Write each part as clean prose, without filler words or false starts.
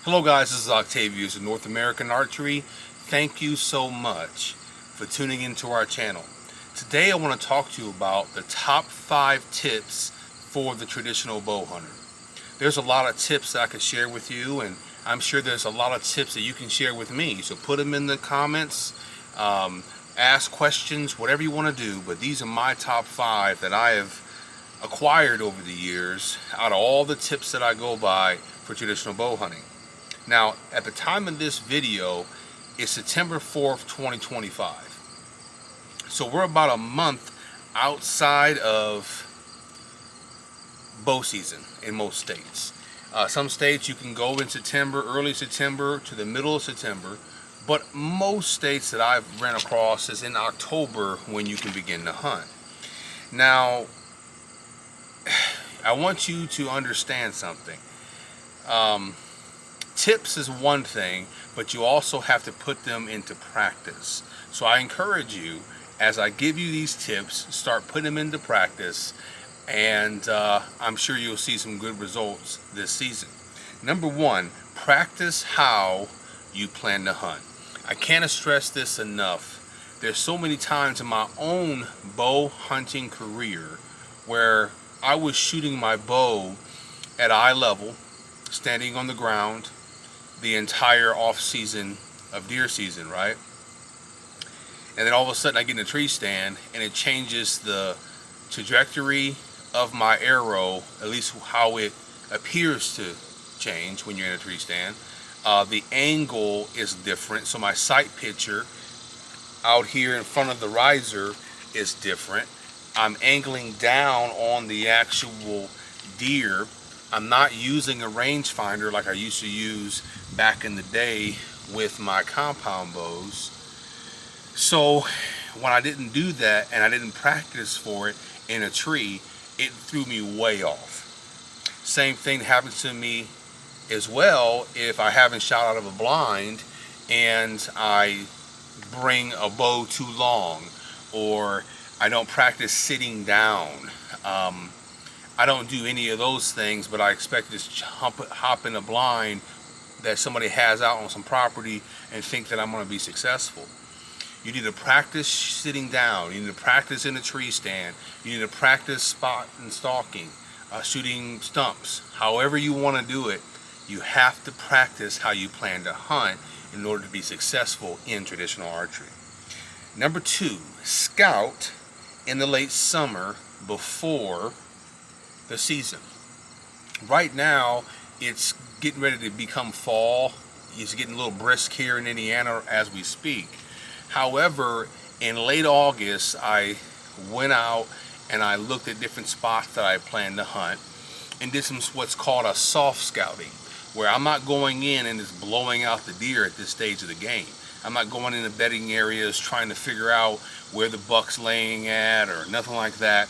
Hello guys, this is Octavius of North American Archery. Thank you so much for tuning into our channel. Today I want to talk to you about the top 5 tips for the traditional bow hunter. There's a lot of tips that I could share with you, and I'm sure there's a lot of tips that you can share with me. So put them in the comments, ask questions, whatever you want to do, but these are my top 5 that I have acquired over the years out of all the tips that I go by for traditional bow hunting. Now, at the time of this video, it's September 4th, 2025. So we're about a month outside of bow season in most states. Some states you can go in September, early September to the middle of September, but most states that I've ran across is in October when you can begin to hunt. Now, I want you to understand something. Tips is one thing, but you also have to put them into practice. So I encourage you, as I give you these tips, start putting them into practice, and I'm sure you'll see some good results this season. Number 1, practice how you plan to hunt. I can't stress this enough. There's so many times in my own bow hunting career where I was shooting my bow at eye level, standing on the ground, the entire off season of deer season, right? And then all of a sudden I get in a tree stand and it changes the trajectory of my arrow, at least how it appears to change when you're in a tree stand. The angle is different, so my sight picture out here in front of the riser is different. I'm angling down on the actual deer. I'm not using a rangefinder like I used to use back in the day with my compound bows. So when I didn't do that and I didn't practice for it in a tree, it threw me way off. Same thing happens to me as well if I haven't shot out of a blind and I bring a bow too long, or I don't practice sitting down. I don't do any of those things, but I expect to just hop in a blind that somebody has out on some property and think that I'm going to be successful. You need to practice sitting down. You need to practice in a tree stand. You need to practice spot and stalking, shooting stumps. However you want to do it, you have to practice how you plan to hunt in order to be successful in traditional archery. Number 2, scout in the late summer before the season. Right now it's getting ready to become fall. It's getting a little brisk here in Indiana as we speak. However, in late August I went out and I looked at different spots that I planned to hunt and did some what's called a soft scouting, where I'm not going in and just blowing out the deer at this stage of the game. I'm not going into bedding areas trying to figure out where the buck's laying at or nothing like that.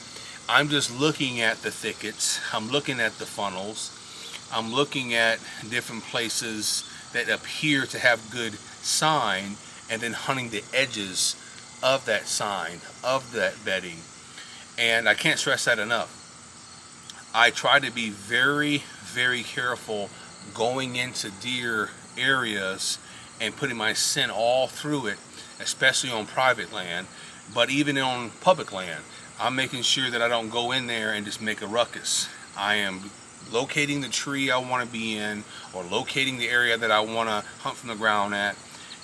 I'm just looking at the thickets, I'm looking at the funnels, I'm looking at different places that appear to have good sign, and then hunting the edges of that sign, of that bedding. And I can't stress that enough. I try to be very, very careful going into deer areas and putting my scent all through it, especially on private land, but even on public land. I'm making sure that I don't go in there and just make a ruckus. I am locating the tree I want to be in, or locating the area that I want to hunt from the ground at,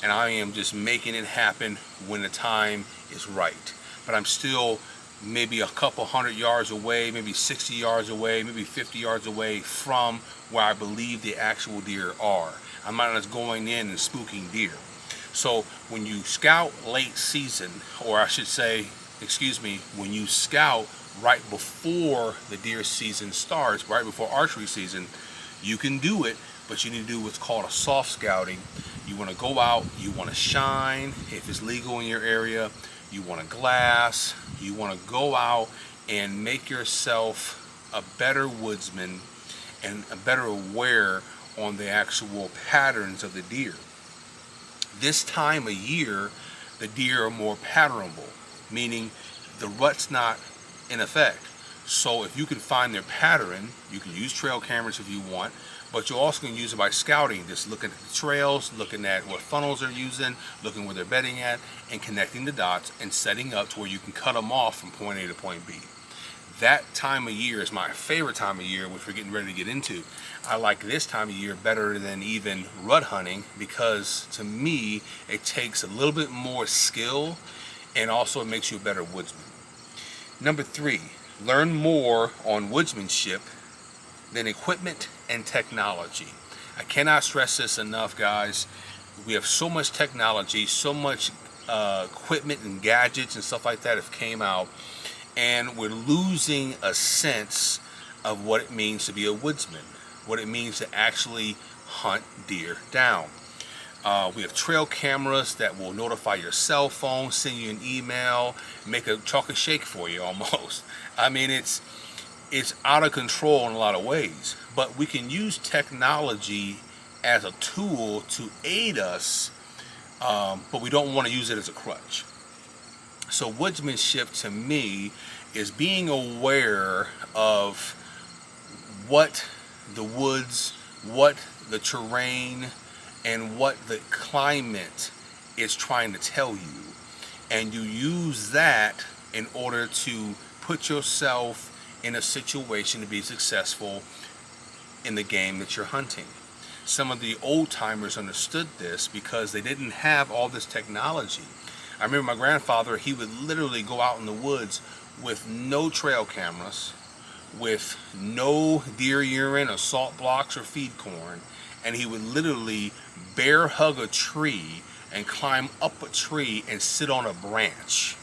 and I am just making it happen when the time is right. But I'm still maybe a couple 100 yards away, maybe 60 yards away, maybe 50 yards away from where I believe the actual deer are. I'm not just going in and spooking deer. So when you scout late season, or I should say, when you scout right before the deer season starts, right before archery season, you can do it, but you need to do what's called a soft scouting. You want to go out, you want to shine, if it's legal in your area, you want to glass, you want to go out and make yourself a better woodsman and a better aware on the actual patterns of the deer. This time of year, the deer are more patternable, meaning the rut's not in effect. So if you can find their pattern, you can use trail cameras if you want, but you're also going to use it by scouting, just looking at the trails, looking at what funnels they're using, looking where they're bedding at, and connecting the dots and setting up to where you can cut them off from point A to point B. That time of year is my favorite time of year, which we're getting ready to get into. I like this time of year better than even rut hunting because to me it takes a little bit more skill and also it makes you a better woodsman. Number 3, learn more on woodsmanship than equipment and technology. I cannot stress this enough, guys. We have so much technology, so much equipment and gadgets and stuff like that have came out, and we're losing a sense of what it means to be a woodsman, what it means to actually hunt deer down. We have trail cameras that will notify your cell phone, send you an email, make a chocolate shake for you almost. I mean, it's out of control in a lot of ways, but we can use technology as a tool to aid us, but we don't want to use it as a crutch. So woodsmanship to me is being aware of what the woods, what the terrain, and what the climate is trying to tell you. And you use that in order to put yourself in a situation to be successful in the game that you're hunting. Some of the old timers understood this because they didn't have all this technology. I remember my grandfather, he would literally go out in the woods with no trail cameras, with no deer urine or salt blocks or feed corn, and he would literally bear hug a tree and climb up a tree and sit on a branch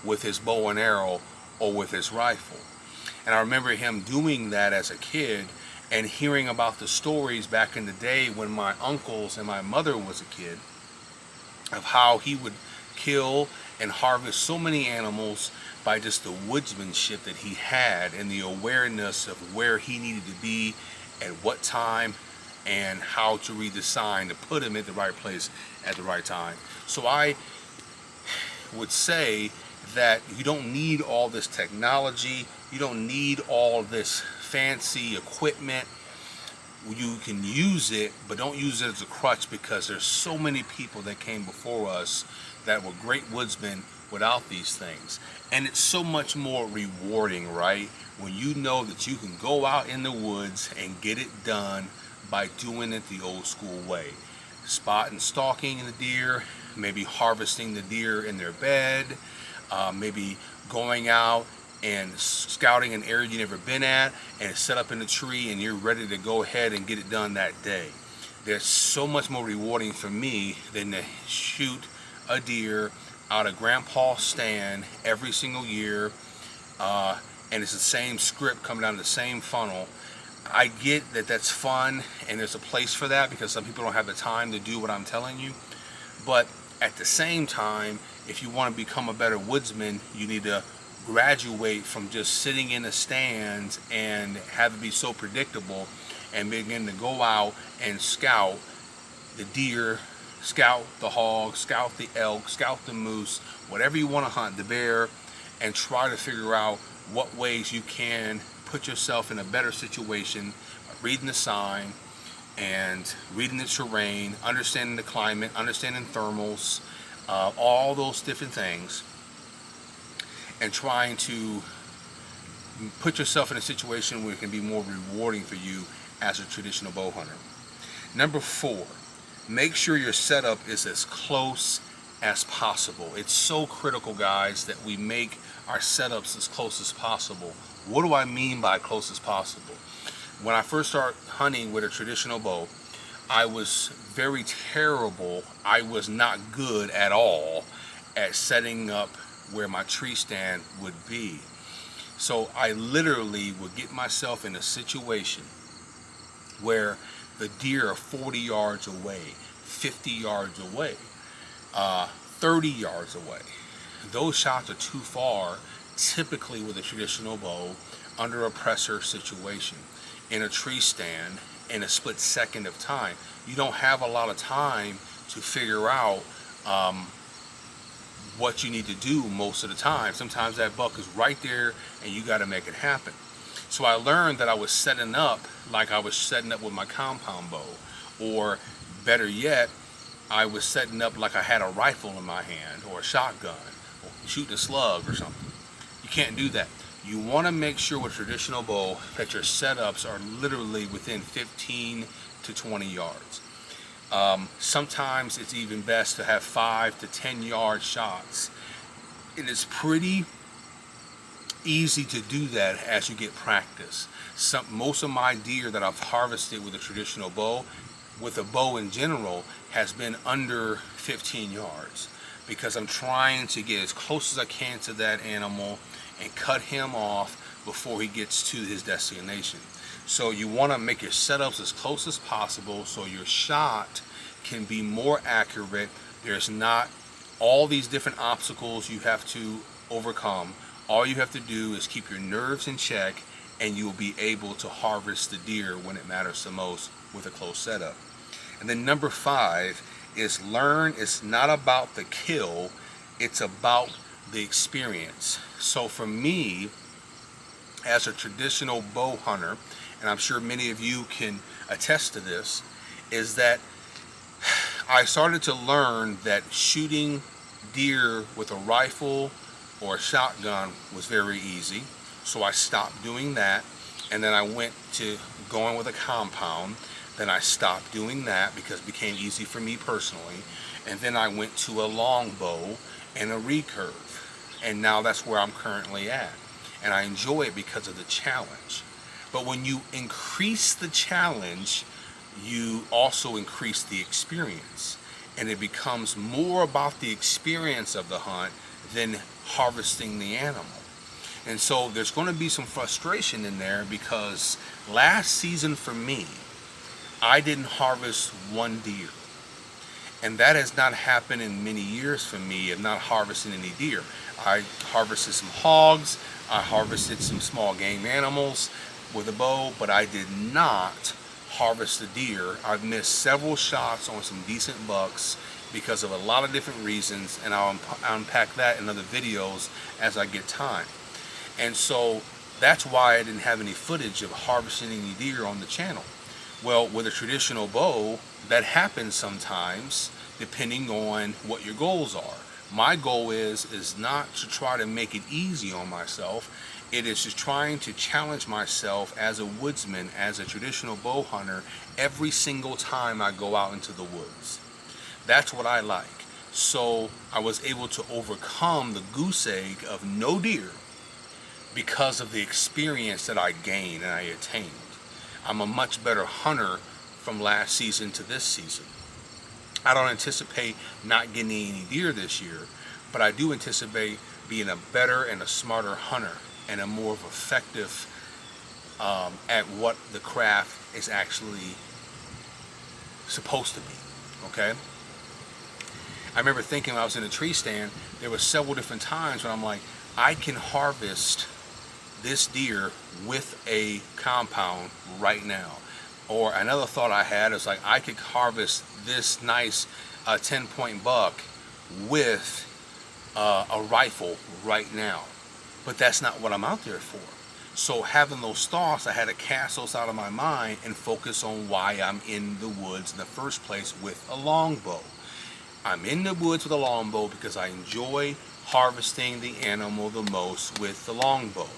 with his bow and arrow or with his rifle. And I remember him doing that as a kid and hearing about the stories back in the day when my uncles and my mother was a kid of how he would kill and harvest so many animals by just the woodsmanship that he had and the awareness of where he needed to be at what time and how to read the sign to put him at the right place at the right time. So I would say that you don't need all this technology, you don't need all this fancy equipment. You can use it, but don't use it as a crutch because there's so many people that came before us that were great woodsmen without these things. And it's so much more rewarding, right? When you know that you can go out in the woods and get it done by doing it the old school way. Spot and stalking the deer, maybe harvesting the deer in their bed, maybe going out and scouting an area you've never been at and set up in a tree and you're ready to go ahead and get it done that day. There's so much more rewarding for me than to shoot a deer out of grandpa's stand every single year, and it's the same script coming down the same funnel. I get that that's fun and there's a place for that because some people don't have the time to do what I'm telling you, but at the same time, if you want to become a better woodsman, you need to graduate from just sitting in the stands and have it be so predictable and begin to go out and scout the deer, scout the hog, scout the elk, scout the moose, whatever you want to hunt, the bear, and try to figure out what ways you can put yourself in a better situation, reading the sign and reading the terrain, understanding the climate, understanding thermals, all those different things, and trying to put yourself in a situation where it can be more rewarding for you as a traditional bow hunter. Number 4, make sure your setup is as close as possible. It's so critical, guys, that we make our setups as close as possible. What do I mean by close as possible? When I first started hunting with a traditional bow, I was very terrible. I was not good at all at setting up where my tree stand would be. So I literally would get myself in a situation where the deer are 40 yards away, 50 yards away, 30 yards away. Those shots are too far, typically with a traditional bow, under a presser situation, in a tree stand, in a split second of time. You don't have a lot of time to figure out what you need to do most of the time. Sometimes that buck is right there and you got to make it happen. So I learned that I was setting up like I was setting up with my compound bow, or better yet, I was setting up like I had a rifle in my hand or a shotgun or shooting a slug or something. You can't do that. You want to make sure with traditional bow that your setups are literally within 15 to 20 yards. Sometimes it's even best to have 5 to 10 yard shots. It is pretty easy to do that as you get practice. Most of my deer that I've harvested with a traditional bow, with a bow in general, has been under 15 yards because I'm trying to get as close as I can to that animal and cut him off before he gets to his destination. So you want to make your setups as close as possible so your shot can be more accurate. There's not all these different obstacles you have to overcome. All you have to do is keep your nerves in check, and you'll be able to harvest the deer when it matters the most with a close setup. And then number 5 is learn. It's not about the kill, it's about the experience. So for me, as a traditional bow hunter, and I'm sure many of you can attest to this, is that I started to learn that shooting deer with a rifle or a shotgun was very easy. So I stopped doing that, and then I went to going with a compound. Then I stopped doing that because it became easy for me personally. And then I went to a longbow and a recurve. And now that's where I'm currently at. And I enjoy it because of the challenge. But when you increase the challenge, you also increase the experience. And it becomes more about the experience of the hunt than harvesting the animal. And so there's going to be some frustration in there because last season for me, I didn't harvest one deer. And that has not happened in many years for me of not harvesting any deer. I harvested some hogs, I harvested some small game animals with a bow, but I did not harvest a deer. I've missed several shots on some decent bucks because of a lot of different reasons, and I'll unpack that in other videos as I get time. And so that's why I didn't have any footage of harvesting any deer on the channel. Well, with a traditional bow, that happens sometimes depending on what your goals are. My goal is not to try to make it easy on myself. It is just trying to challenge myself as a woodsman, as a traditional bow hunter, every single time I go out into the woods. That's what I like. So I was able to overcome the goose egg of no deer because of the experience that I gained and I attained. I'm a much better hunter from last season to this season. I don't anticipate not getting any deer this year, but I do anticipate being a better and a smarter hunter and a more effective at what the craft is actually supposed to be, okay? I remember thinking when I was in a tree stand, there were several different times when I'm like, I can harvest this deer with a compound right now. Or another thought I had is like, I could harvest this nice 10-point buck with a rifle right now. But that's not what I'm out there for. So having those thoughts, I had to cast those out of my mind and focus on why I'm in the woods in the first place with a longbow. I'm in the woods with a longbow because I enjoy harvesting the animal the most with the longbow.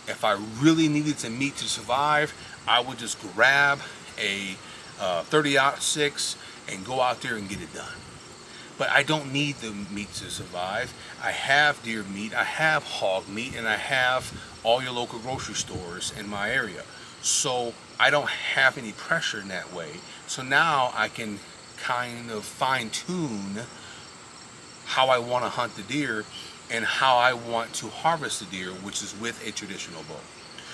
If I really needed to meat to survive, I would just grab a 30-06 and go out there and get it done. But I don't need the meat to survive. I have deer meat, I have hog meat, and I have all your local grocery stores in my area. So I don't have any pressure in that way. So now I can kind of fine-tune how I want to hunt the deer and how I want to harvest the deer, which is with a traditional bow.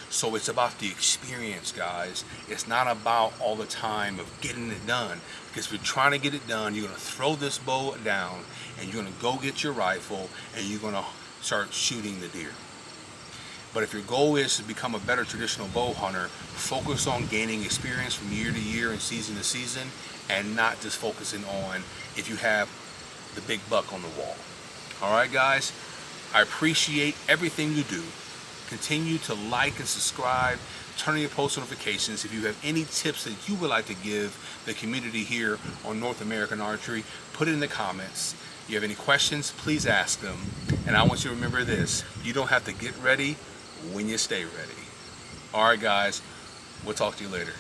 So it's about the experience, guys. It's not about all the time of getting it done. Because if you're trying to get it done, you're going to throw this bow down and you're going to go get your rifle and you're going to start shooting the deer. But if your goal is to become a better traditional bow hunter, focus on gaining experience from year to year and season to season, and not just focusing on if you have the big buck on the wall. All right, guys, I appreciate everything you do. Continue to like and subscribe. Turn on your post notifications. If you have any tips that you would like to give the community here on North American Archery, put it in the comments. If you have any questions, please ask them. And I want you to remember this: you don't have to get ready when you stay ready. All right, guys, we'll talk to you later.